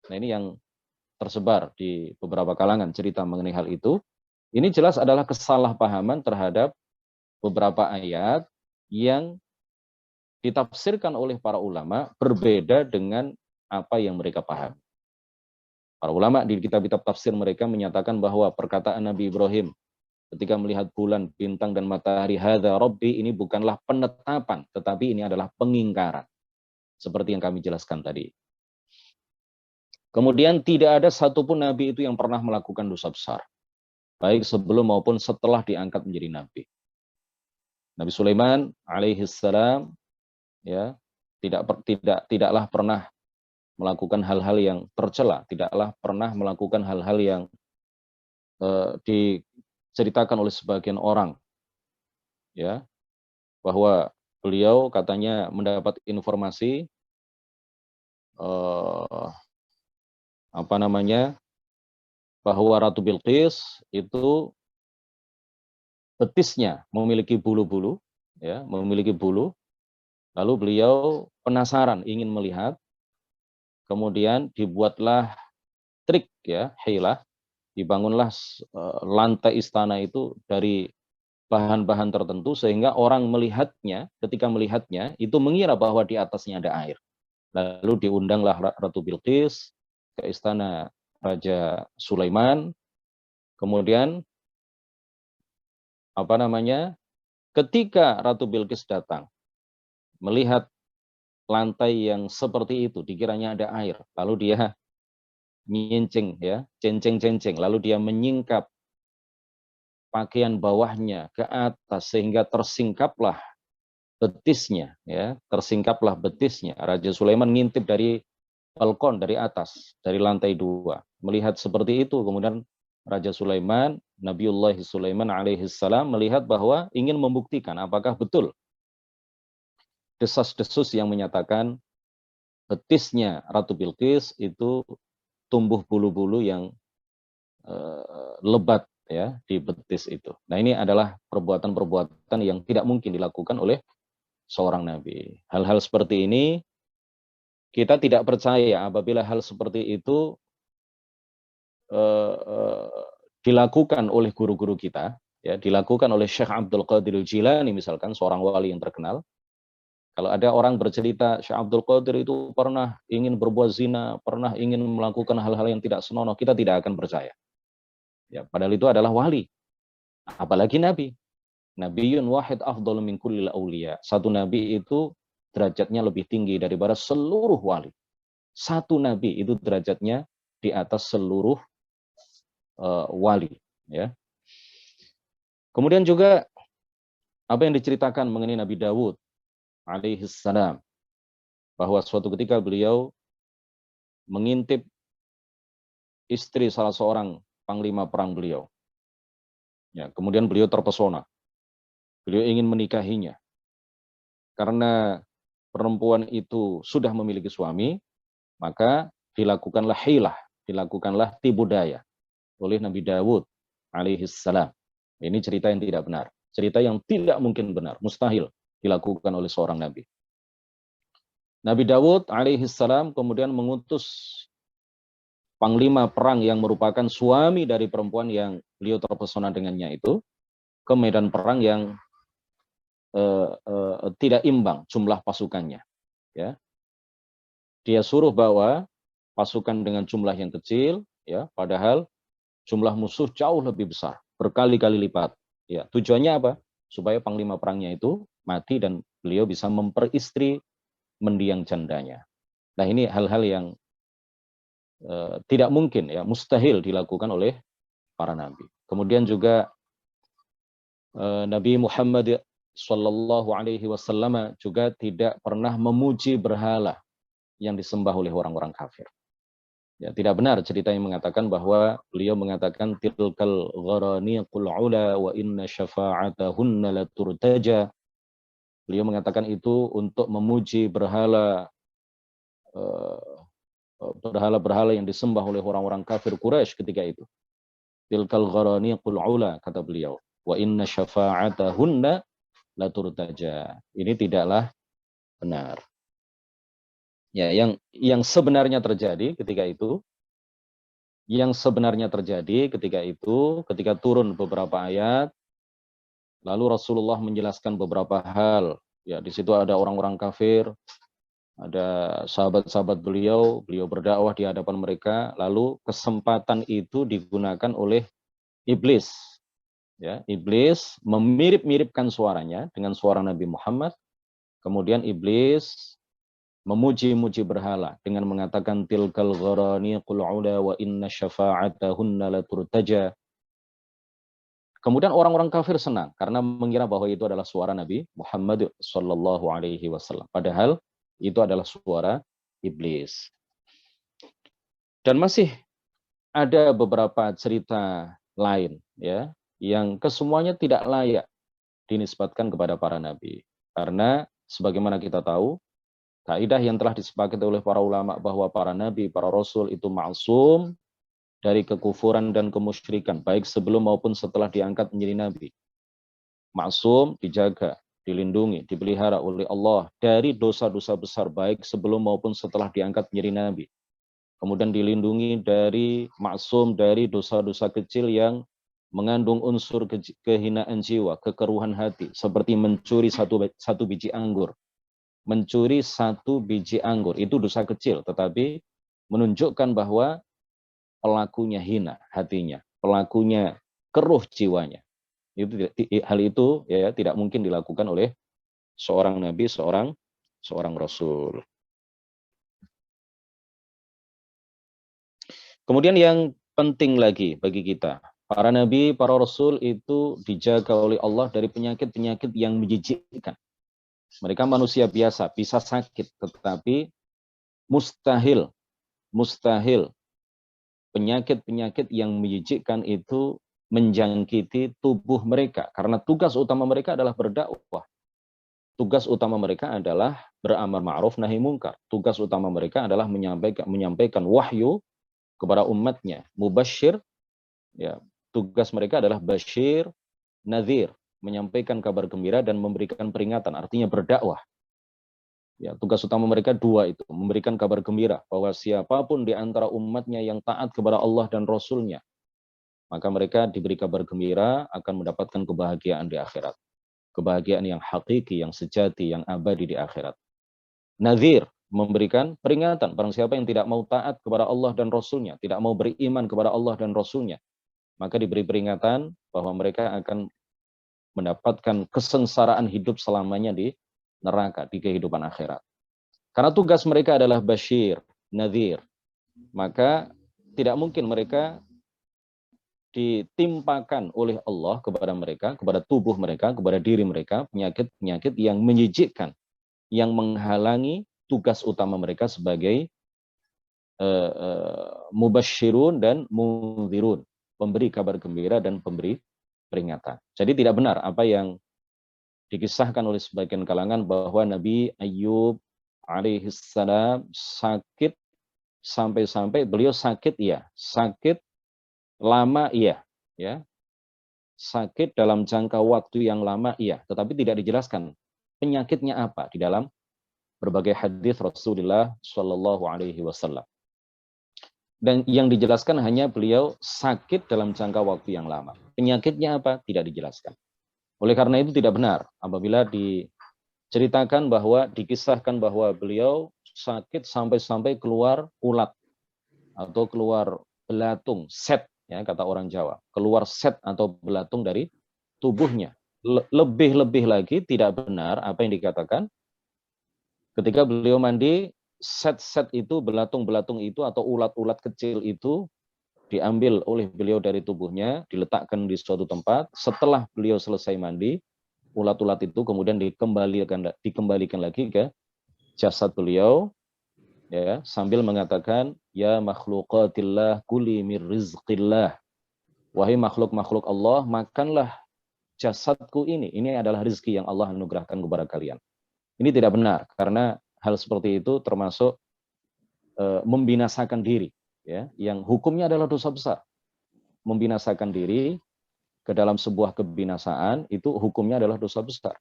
Nah, ini yang tersebar di beberapa kalangan cerita mengenai hal itu. Ini jelas adalah kesalahpahaman terhadap beberapa ayat yang ditafsirkan oleh para ulama berbeda dengan apa yang mereka pahami. Para ulama di kitab-kitab tafsir mereka menyatakan bahwa perkataan Nabi Ibrahim ketika melihat bulan, bintang, dan matahari, hadza rabbi, ini bukanlah penetapan, tetapi ini adalah pengingkaran. Seperti yang kami jelaskan tadi. Kemudian tidak ada satupun nabi itu yang pernah melakukan dosa besar, baik sebelum maupun setelah diangkat menjadi nabi. Nabi Sulaiman alaihi salam, ya, tidaklah pernah melakukan hal-hal yang tercela, tidaklah pernah melakukan hal-hal yang diceritakan oleh sebagian orang, ya, bahwa beliau katanya mendapat informasi bahwa Ratu Bilqis itu betisnya memiliki bulu-bulu, ya, memiliki bulu. Lalu beliau penasaran, ingin melihat. Kemudian dibuatlah trik, ya, hilah, dibangunlah lantai istana itu dari bahan-bahan tertentu sehingga orang melihatnya, ketika melihatnya itu mengira bahwa di atasnya ada air. Lalu diundanglah Ratu Bilqis ke istana Raja Sulaiman. Kemudian ketika Ratu Bilqis datang melihat lantai yang seperti itu, dikiranya ada air, lalu dia nyincing, ya, cenceng-cenceng, lalu dia menyingkap pakaian bawahnya ke atas sehingga tersingkaplah betisnya, ya, tersingkaplah betisnya. Raja Sulaiman ngintip dari balkon, dari atas, dari lantai 2. Melihat seperti itu, kemudian Raja Sulaiman, Nabiullah Sulaiman alaihi salam melihat bahwa ingin membuktikan apakah betul desas-desus yang menyatakan betisnya Ratu Bilqis itu tumbuh bulu-bulu yang lebat, ya, di betis itu. Nah, ini adalah perbuatan-perbuatan yang tidak mungkin dilakukan oleh seorang nabi. Hal-hal seperti ini kita tidak percaya apabila hal seperti itu dilakukan oleh guru-guru kita, ya, dilakukan oleh Syekh Abdul Qadir Jilani misalkan, seorang wali yang terkenal. Kalau ada orang bercerita Syekh Abdul Qadir itu pernah ingin berbuat zina, pernah ingin melakukan hal-hal yang tidak senonoh, kita tidak akan percaya. Ya, padahal itu adalah wali. Apalagi nabi. Nabiyun wahid afdalu min kullil auliya. Satu nabi itu derajatnya lebih tinggi daripada seluruh wali. Satu nabi itu derajatnya di atas seluruh wali, ya. Kemudian juga apa yang diceritakan mengenai Nabi Dawud alaihi salam, bahwa suatu ketika beliau mengintip istri salah seorang panglima perang beliau. Ya, kemudian beliau terpesona. Beliau ingin menikahinya. Karena perempuan itu sudah memiliki suami, maka dilakukanlah hilah, dilakukanlah tipu daya oleh Nabi Dawud alaihi salam. Ini cerita yang tidak benar. Cerita yang tidak mungkin benar, mustahil dilakukan oleh seorang nabi. Nabi Dawud alaihi salam kemudian mengutus panglima perang yang merupakan suami dari perempuan yang beliau terpesona dengannya itu ke medan perang yang tidak imbang jumlah pasukannya. Ya, dia suruh bawa pasukan dengan jumlah yang kecil, ya, padahal jumlah musuh jauh lebih besar, berkali-kali lipat. Ya, tujuannya apa? Supaya panglima perangnya itu mati dan beliau bisa memperistri mendiang jandanya. Nah, ini hal-hal yang tidak mungkin, ya, mustahil dilakukan oleh para nabi. Kemudian juga Nabi Muhammad Shallallahu Alaihi Wasallam juga tidak pernah memuji berhala yang disembah oleh orang-orang kafir. Ya, tidak benar cerita yang mengatakan bahwa beliau mengatakan tilkal gharaniqul ula wa inna syafa'atahunna la turtaja. Beliau mengatakan itu untuk memuji berhala yang disembah oleh orang-orang kafir Quraisy ketika itu. Tilkal gharaniqul ula, kata beliau, wa inna syafa'atahunna la turtaja. Ini tidaklah benar. Ya, yang sebenarnya terjadi ketika itu, ketika turun beberapa ayat, lalu Rasulullah menjelaskan beberapa hal. Ya, di situ ada orang-orang kafir, ada sahabat-sahabat beliau berdakwah di hadapan mereka, lalu kesempatan itu digunakan oleh iblis. Ya, iblis memirip-miripkan suaranya dengan suara Nabi Muhammad. Kemudian iblis memuji-muji berhala dengan mengatakan tilkal gharaniqul ula wa inna syafa'atahunna la turtaja. Kemudian orang-orang kafir senang karena mengira bahwa itu adalah suara Nabi Muhammad sallallahu alaihi wasallam. Padahal itu adalah suara iblis. Dan masih ada beberapa cerita lain, ya, yang kesemuanya tidak layak dinisbatkan kepada para nabi. Karena sebagaimana kita tahu, kaidah yang telah disepakati oleh para ulama bahwa para nabi, para rasul itu maksum dari kekufuran dan kemusyrikan, baik sebelum maupun setelah diangkat menjadi nabi. Maksum, dijaga, dilindungi, dipelihara oleh Allah dari dosa-dosa besar, baik sebelum maupun setelah diangkat menjadi nabi. Kemudian dilindungi dari maksum dari dosa-dosa kecil yang mengandung unsur kehinaan jiwa, kekeruhan hati, seperti mencuri satu biji anggur. Mencuri satu biji anggur itu dosa kecil, tetapi menunjukkan bahwa pelakunya hina hatinya, pelakunya keruh jiwanya. Hal itu, ya, tidak mungkin dilakukan oleh seorang nabi, seorang rasul. Kemudian yang penting lagi bagi kita, para nabi, para rasul itu dijaga oleh Allah dari penyakit-penyakit yang menjijikkan. Mereka manusia biasa, bisa sakit, tetapi mustahil penyakit-penyakit yang menjijikkan itu menjangkiti tubuh mereka. Karena tugas utama mereka adalah berdakwah. Tugas utama mereka adalah beramar ma'ruf nahi mungkar. Tugas utama mereka adalah menyampaikan wahyu kepada umatnya. Mubasyir, ya, tugas mereka adalah basyir, nadhir, menyampaikan kabar gembira dan memberikan peringatan, artinya berdakwah. Ya, tugas utama mereka dua itu, memberikan kabar gembira bahwa siapapun di antara umatnya yang taat kepada Allah dan Rasul-Nya, maka mereka diberi kabar gembira akan mendapatkan kebahagiaan di akhirat. kebahagiaan yang hakiki, yang sejati, yang abadi di akhirat. Nadhir, memberikan peringatan. Barang siapa yang tidak mau taat kepada Allah dan Rasul-Nya, tidak mau beriman kepada Allah dan Rasul-Nya, maka diberi peringatan bahwa mereka akan mendapatkan kesengsaraan hidup selamanya di neraka, di kehidupan akhirat. Karena tugas mereka adalah basyir, nadhir, maka tidak mungkin mereka ditimpakan oleh Allah kepada mereka, kepada tubuh mereka, kepada diri mereka, penyakit-penyakit yang menyejikkan, yang menghalangi tugas utama mereka sebagai mubasyirun dan munzirun, pemberi kabar gembira dan pemberi peringatan. Jadi tidak benar apa yang dikisahkan oleh sebagian kalangan bahwa Nabi Ayyub alaihissalam sakit sampai-sampai beliau sakit iya, sakit lama iya, ya, sakit dalam jangka waktu yang lama iya, tetapi tidak dijelaskan penyakitnya apa di dalam berbagai hadis Rasulullah Shallallahu Alaihi Wasallam. Dan yang dijelaskan hanya beliau sakit dalam jangka waktu yang lama. Penyakitnya apa? Tidak dijelaskan. Oleh karena itu tidak benar apabila diceritakan bahwa, dikisahkan bahwa beliau sakit sampai-sampai keluar ulat atau keluar belatung, set, ya, kata orang Jawa, keluar set atau belatung dari tubuhnya. Lebih-lebih lagi tidak benar apa yang dikatakan ketika beliau mandi, set-set itu, belatung-belatung itu atau ulat-ulat kecil itu diambil oleh beliau dari tubuhnya, diletakkan di suatu tempat. Setelah beliau selesai mandi, ulat-ulat itu kemudian dikembalikan lagi ke jasad beliau, ya, sambil mengatakan, ya makhluqatillah kuli mir rizqillah, wahai makhluk-makhluk Allah, makanlah jasadku ini adalah rezeki yang Allah anugerahkan kepada kalian. Ini tidak benar, karena hal seperti itu termasuk membinasakan diri, ya, yang hukumnya adalah dosa besar. Membinasakan diri ke dalam sebuah kebinasaan itu hukumnya adalah dosa besar.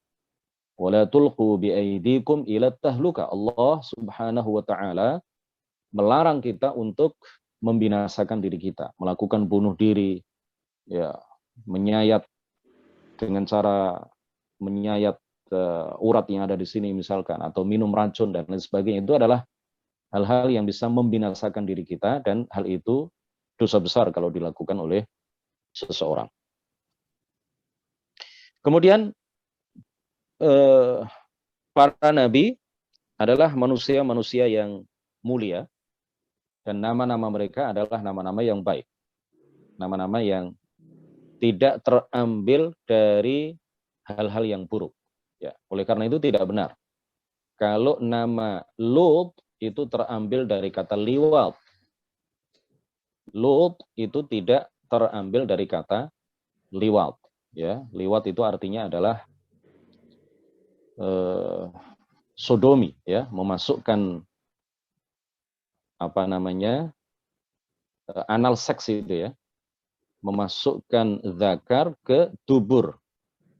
Wala tulqu biaidikum ila tahluka. Allah Subhanahu wa taala melarang kita untuk membinasakan diri kita, melakukan bunuh diri, ya, menyayat dengan cara menyayat urat yang ada di sini misalkan, atau minum racun dan lain sebagainya. Itu adalah hal-hal yang bisa membinasakan diri kita, dan hal itu dosa besar kalau dilakukan oleh seseorang. Kemudian para nabi adalah manusia-manusia yang mulia, dan nama-nama mereka adalah nama-nama yang baik, nama-nama yang tidak terambil dari hal-hal yang buruk. Ya, oleh karena itu tidak benar kalau nama Lut itu terambil dari kata liwat. Lut itu tidak terambil dari kata liwat. Ya, liwat itu artinya adalah sodomi, ya, memasukkan apa namanya anal seks itu, ya, memasukkan zakar ke dubur.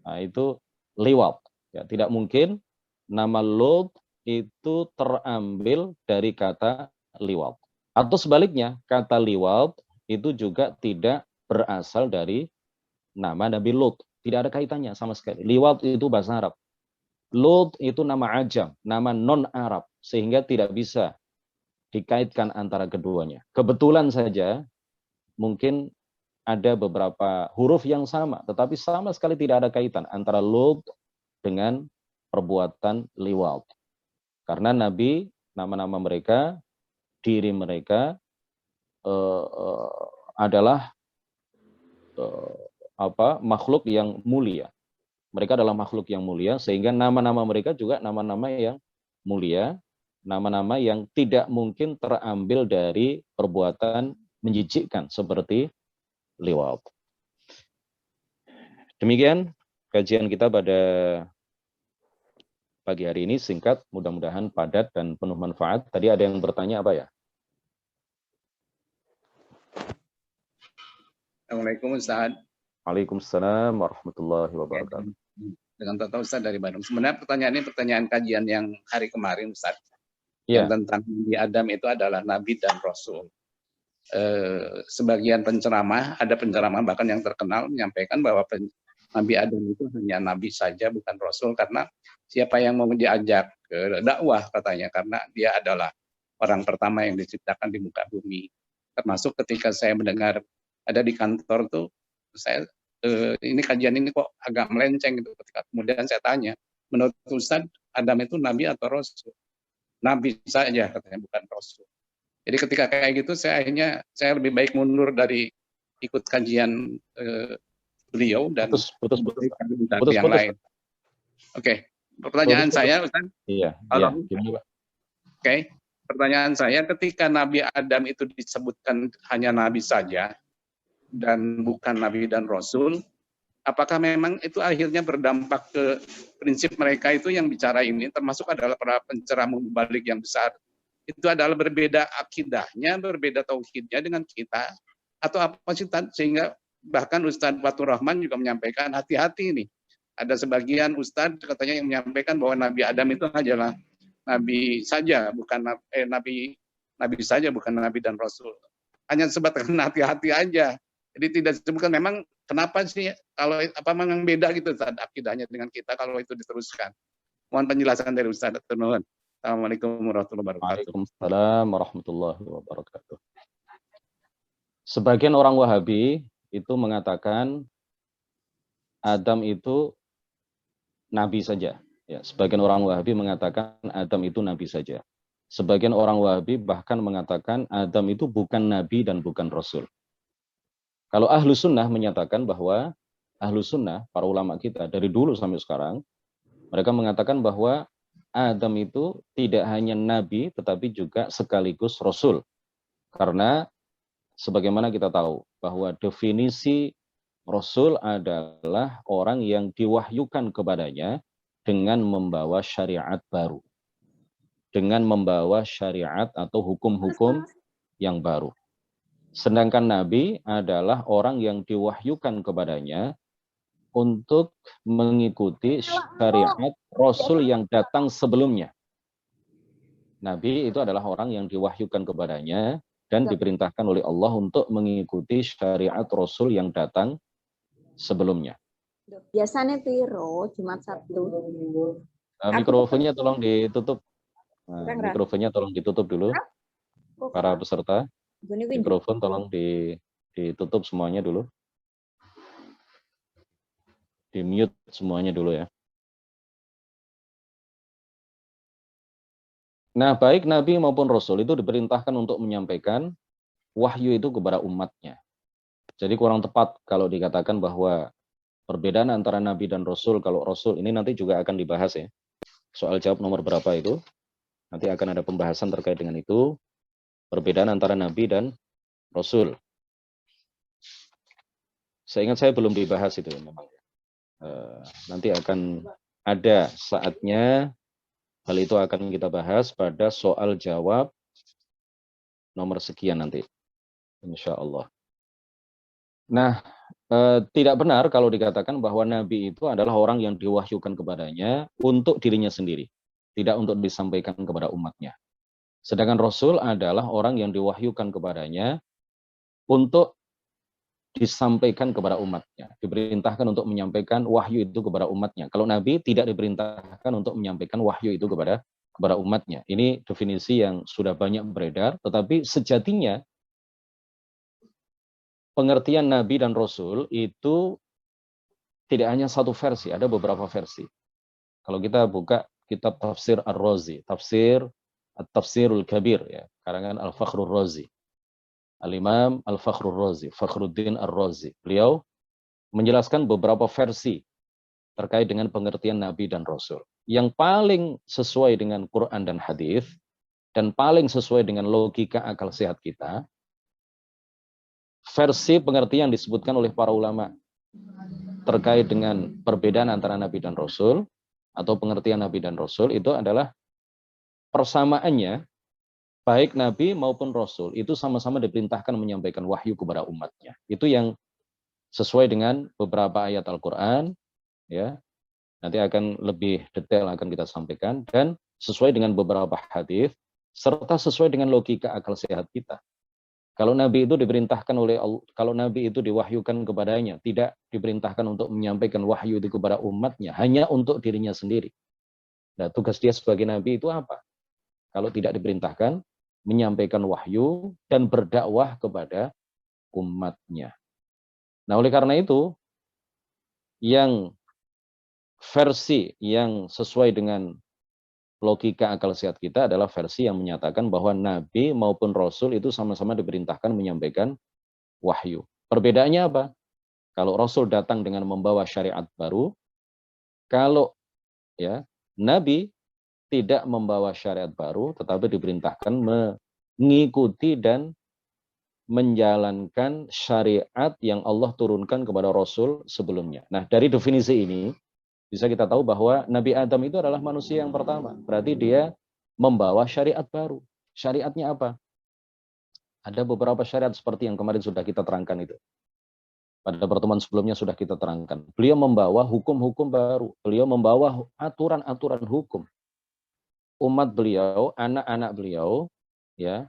Nah, itu liwat. Ya, tidak mungkin nama Lut itu terambil dari kata liwat. Atau sebaliknya, kata liwat itu juga tidak berasal dari nama Nabi Lut. Tidak ada kaitannya sama sekali. Liwat itu bahasa Arab. Lut itu nama ajam, nama non-Arab, sehingga tidak bisa dikaitkan antara keduanya. Kebetulan saja mungkin ada beberapa huruf yang sama, tetapi sama sekali tidak ada kaitan antara Lut dengan perbuatan liwat. Karena Nabi, nama-nama mereka, diri mereka adalah makhluk yang mulia. Mereka adalah makhluk yang mulia, sehingga nama-nama mereka juga nama-nama yang mulia, nama-nama yang tidak mungkin terambil dari perbuatan menjijikkan seperti liwat. Demikian kajian kita pada pagi hari ini, singkat, mudah-mudahan padat dan penuh manfaat. Tadi ada yang bertanya apa ya? Assalamualaikum Ustaz. Waalaikumsalam warahmatullahi wabarakatuh. Dengan Tata Ustaz dari Bandung. Sebenarnya pertanyaan ini pertanyaan kajian yang hari kemarin Ustaz. Ya. Yang tentang Nabi Adam itu adalah Nabi dan Rasul. Sebagian penceramah, ada penceramah bahkan yang terkenal menyampaikan bahwa Nabi Adam itu hanya nabi saja, bukan rasul, karena siapa yang mau diajak ke dakwah katanya, karena dia adalah orang pertama yang diciptakan di muka bumi. Termasuk ketika saya mendengar ada di kantor tuh, saya ini kajian ini kok agak melenceng gitu. Ketika kemudian saya tanya, menurut Ustadz, Adam itu nabi atau rasul? Nabi saja katanya, bukan rasul. Jadi ketika kayak gitu, saya lebih baik mundur dari ikut kajian beliau dan Putus, yang lain. Oke, pertanyaan putus. saya, Ustaz. Iya, gimana, Pak? Oke, pertanyaan saya, ketika Nabi Adam itu disebutkan hanya nabi saja dan bukan nabi dan rasul, apakah memang itu akhirnya berdampak ke prinsip mereka itu yang bicara ini, termasuk adalah para penceramah mubalik yang besar, itu adalah berbeda akidahnya, berbeda tauhidnya dengan kita, atau apa sih, sehingga bahkan Ustadz Fatur Rahman juga menyampaikan hati-hati nih. Ada sebagian Ustadz katanya yang menyampaikan bahwa Nabi Adam itu hanyalah nabi saja, bukan nabi saja, bukan nabi dan rasul. Hanya sebatas hati-hati aja. Jadi tidak disebutkan memang kenapa sih, kalau apa memang beda gitu Ustadz akidahnya dengan kita kalau itu diteruskan. Mohon penjelasan dari Ustadz. Assalamualaikum warahmatullahi wabarakatuh. Waalaikumsalam warahmatullahi wabarakatuh. Sebagian orang Wahabi itu mengatakan Adam itu nabi saja. Ya, sebagian orang Wahabi mengatakan Adam itu nabi saja. Sebagian orang Wahabi bahkan mengatakan Adam itu bukan nabi dan bukan rasul. Kalau Ahlu Sunnah menyatakan bahwa Ahlu Sunnah, para ulama kita dari dulu sampai sekarang, mereka mengatakan bahwa Adam itu tidak hanya nabi tetapi juga sekaligus rasul. Karena sebagaimana kita tahu bahwa definisi rasul adalah orang yang diwahyukan kepadanya dengan membawa syariat baru. Dengan membawa syariat atau hukum-hukum yang baru. Sedangkan nabi adalah orang yang diwahyukan kepadanya untuk mengikuti syariat rasul yang datang sebelumnya. Nabi itu adalah orang yang diwahyukan kepadanya dan diperintahkan oleh Allah untuk mengikuti syariat rasul yang datang sebelumnya. Biasanya piro, Jumat Sabtu. Mikrofonnya tolong ditutup. Nah, mikrofonnya tolong ditutup dulu. Para peserta, mikrofon tolong ditutup semuanya dulu. Di-mute semuanya dulu ya. Nah, baik Nabi maupun Rasul itu diperintahkan untuk menyampaikan wahyu itu kepada umatnya. Jadi kurang tepat kalau dikatakan bahwa perbedaan antara Nabi dan Rasul, kalau Rasul ini nanti juga akan dibahas ya. Soal jawab nomor berapa itu, nanti akan ada pembahasan terkait dengan itu. Perbedaan antara Nabi dan Rasul. Saya ingat saya belum dibahas itu memang. Nanti akan ada saatnya hal itu akan kita bahas pada soal jawab nomor sekian nanti, insya Allah. Nah, tidak benar kalau dikatakan bahwa Nabi itu adalah orang yang diwahyukan kepadanya untuk dirinya sendiri, tidak untuk disampaikan kepada umatnya. Sedangkan Rasul adalah orang yang diwahyukan kepadanya untuk disampaikan kepada umatnya, diperintahkan untuk menyampaikan wahyu itu kepada umatnya. Kalau Nabi tidak diperintahkan untuk menyampaikan wahyu itu kepada umatnya. Ini definisi yang sudah banyak beredar, tetapi sejatinya pengertian Nabi dan Rasul itu tidak hanya satu versi, ada beberapa versi. Kalau kita buka kitab Tafsir Ar-Razi, Tafsirul Kabir, ya, karangan Al-Fakhrur Razi. Al-Imam Al-Fakhrur Razi, Fakhruddin Ar-Razi. Beliau menjelaskan beberapa versi terkait dengan pengertian Nabi dan Rasul. Yang paling sesuai dengan Quran dan hadis dan paling sesuai dengan logika akal sehat kita, versi pengertian disebutkan oleh para ulama terkait dengan perbedaan antara Nabi dan Rasul atau pengertian Nabi dan Rasul itu adalah persamaannya baik Nabi maupun Rasul itu sama-sama diperintahkan menyampaikan wahyu kepada umatnya. Itu yang sesuai dengan beberapa ayat Al-Quran, ya. Nanti akan lebih detail akan kita sampaikan, dan sesuai dengan beberapa hadis serta sesuai dengan logika akal sehat kita. Kalau Nabi itu diperintahkan oleh Allah, kalau Nabi itu diwahyukan kepadanya, tidak diperintahkan untuk menyampaikan wahyu itu kepada umatnya, hanya untuk dirinya sendiri. Nah, tugas dia sebagai Nabi itu apa? Kalau tidak diperintahkan, menyampaikan wahyu dan berdakwah kepada umatnya. Nah, oleh karena itu, yang versi yang sesuai dengan logika akal sehat kita adalah versi yang menyatakan bahwa Nabi maupun Rasul itu sama-sama diperintahkan menyampaikan wahyu. Perbedaannya apa? Kalau Rasul datang dengan membawa syariat baru, kalau ya Nabi tidak membawa syariat baru, tetapi diperintahkan mengikuti dan menjalankan syariat yang Allah turunkan kepada Rasul sebelumnya. Nah, dari definisi ini, bisa kita tahu bahwa Nabi Adam itu adalah manusia yang pertama. Berarti dia membawa syariat baru. Syariatnya apa? Ada beberapa syariat seperti yang kemarin sudah kita terangkan itu. Pada pertemuan sebelumnya sudah kita terangkan. Beliau membawa hukum-hukum baru. Beliau membawa aturan-aturan hukum. Umat beliau, anak-anak beliau, ya.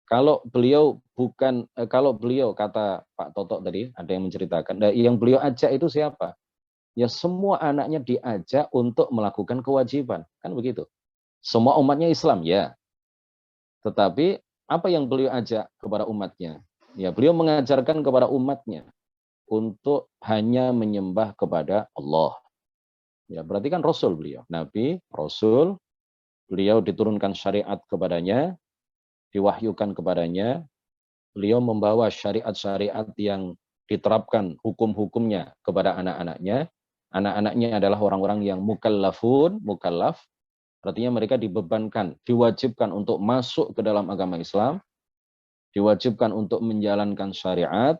Kalau beliau kata Pak Toto tadi, ada yang menceritakan, yang beliau ajak itu siapa? Ya semua anaknya diajak untuk melakukan kewajiban, kan begitu. Semua umatnya Islam, ya. Tetapi apa yang beliau ajak kepada umatnya? Ya, beliau mengajarkan kepada umatnya untuk hanya menyembah kepada Allah. Ya, berarti kan Rasul beliau, Nabi, Rasul, beliau diturunkan syariat kepadanya, diwahyukan kepadanya, beliau membawa syariat-syariat yang diterapkan hukum-hukumnya kepada anak-anaknya. Anak-anaknya adalah orang-orang yang mukallaf, artinya mereka dibebankan, diwajibkan untuk masuk ke dalam agama Islam, diwajibkan untuk menjalankan syariat.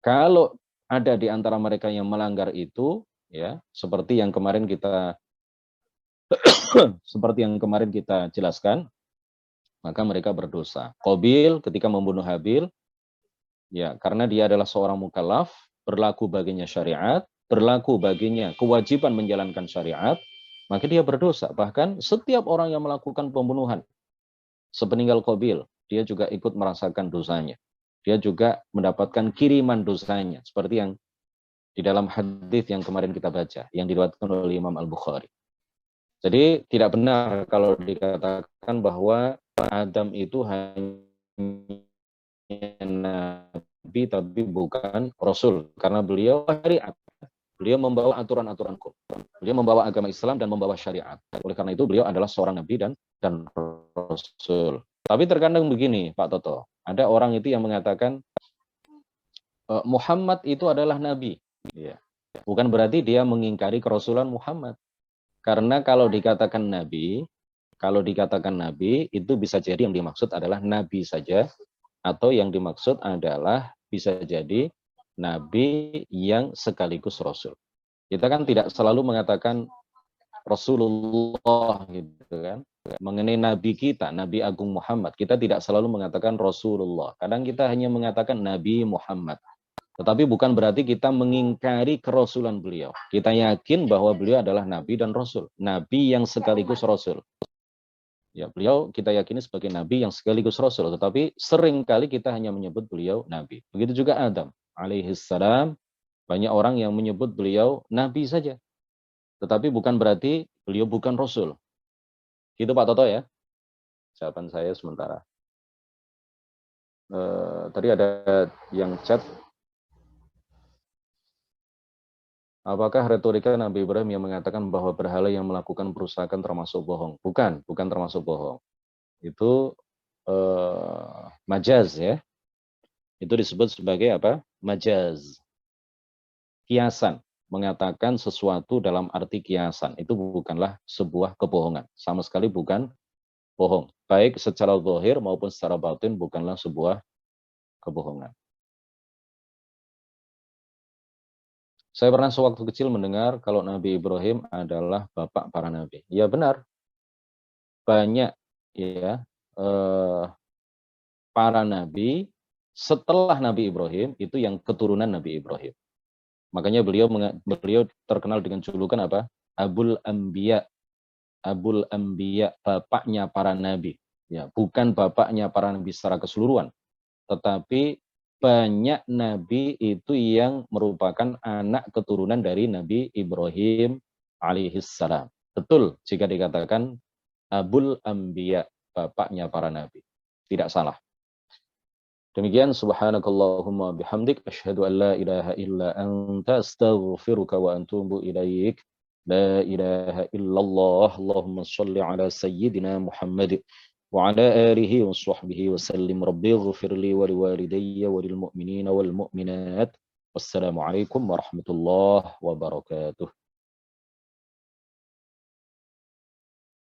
Kalau ada di antara mereka yang melanggar itu, ya, seperti yang kemarin kita jelaskan, maka mereka berdosa. Qabil ketika membunuh Habil, ya, karena dia adalah seorang mukallaf, berlaku baginya syariat, berlaku baginya kewajiban menjalankan syariat, maka dia berdosa. Bahkan setiap orang yang melakukan pembunuhan sepeninggal Qabil, dia juga ikut merasakan dosanya. Dia juga mendapatkan kiriman dosanya, seperti yang di dalam hadis yang kemarin kita baca, yang diriwayatkan oleh Imam Al-Bukhari. Jadi tidak benar kalau dikatakan bahwa Adam itu hanya Nabi tapi bukan Rasul, karena beliau syariat. Beliau membawa aturan-aturan hukum. Beliau membawa agama Islam dan membawa syariat. Oleh karena itu beliau adalah seorang Nabi dan Rasul. Tapi terkadang begini, Pak Toto, ada orang itu yang mengatakan Muhammad itu adalah Nabi. Ya. Bukan berarti dia mengingkari kerasulan Muhammad. Karena kalau dikatakan Nabi itu bisa jadi yang dimaksud adalah Nabi saja, atau yang dimaksud adalah bisa jadi Nabi yang sekaligus Rasul. Kita kan tidak selalu mengatakan Rasulullah gitu kan. Mengenai Nabi kita, Nabi Agung Muhammad, kita tidak selalu mengatakan Rasulullah. Kadang kita hanya mengatakan Nabi Muhammad. Tetapi bukan berarti kita mengingkari kerasulan beliau. Kita yakin bahwa beliau adalah Nabi dan Rasul. Nabi yang sekaligus Rasul. Ya, beliau kita yakini sebagai Nabi yang sekaligus Rasul. Tetapi seringkali kita hanya menyebut beliau Nabi. Begitu juga Adam alaihissalam. Banyak orang yang menyebut beliau Nabi saja. Tetapi bukan berarti beliau bukan Rasul. Gitu Pak Toto ya. Jawaban saya sementara. Tadi ada yang chat. Apakah retorika Nabi Ibrahim yang mengatakan bahwa berhala yang melakukan perusakan termasuk bohong? Bukan termasuk bohong. Itu majaz ya. Itu disebut sebagai apa? Majaz. Kiasan. Mengatakan sesuatu dalam arti kiasan. Itu bukanlah sebuah kebohongan. Sama sekali bukan bohong. Baik secara zahir maupun secara batin bukanlah sebuah kebohongan. Saya pernah sewaktu kecil mendengar kalau Nabi Ibrahim adalah bapak para nabi. Ya benar. Banyak ya para nabi setelah Nabi Ibrahim itu yang keturunan Nabi Ibrahim. Makanya beliau terkenal dengan julukan apa? Abul Anbiya. Abul Anbiya, bapaknya para nabi. Ya, bukan bapaknya para nabi secara keseluruhan. tetapi banyak nabi itu yang merupakan anak keturunan dari Nabi Ibrahim alaihissalam. Betul jika dikatakan Abul Anbiya, bapaknya para nabi. Tidak salah. Demikian subhanakallahumma bihamdik asyhadu an la ilaha illa anta astaghfiruka wa atubu ilaik. La ilaha illallah. Allahumma shalli ala sayyidina Muhammad wa ala alihi wa sahbihi wa sallim. Rabbi ighfir li wa liwalidayya wa lil mu'minina wal mu'minat. Wassalamu alaikum warahmatullahi wabarakatuh.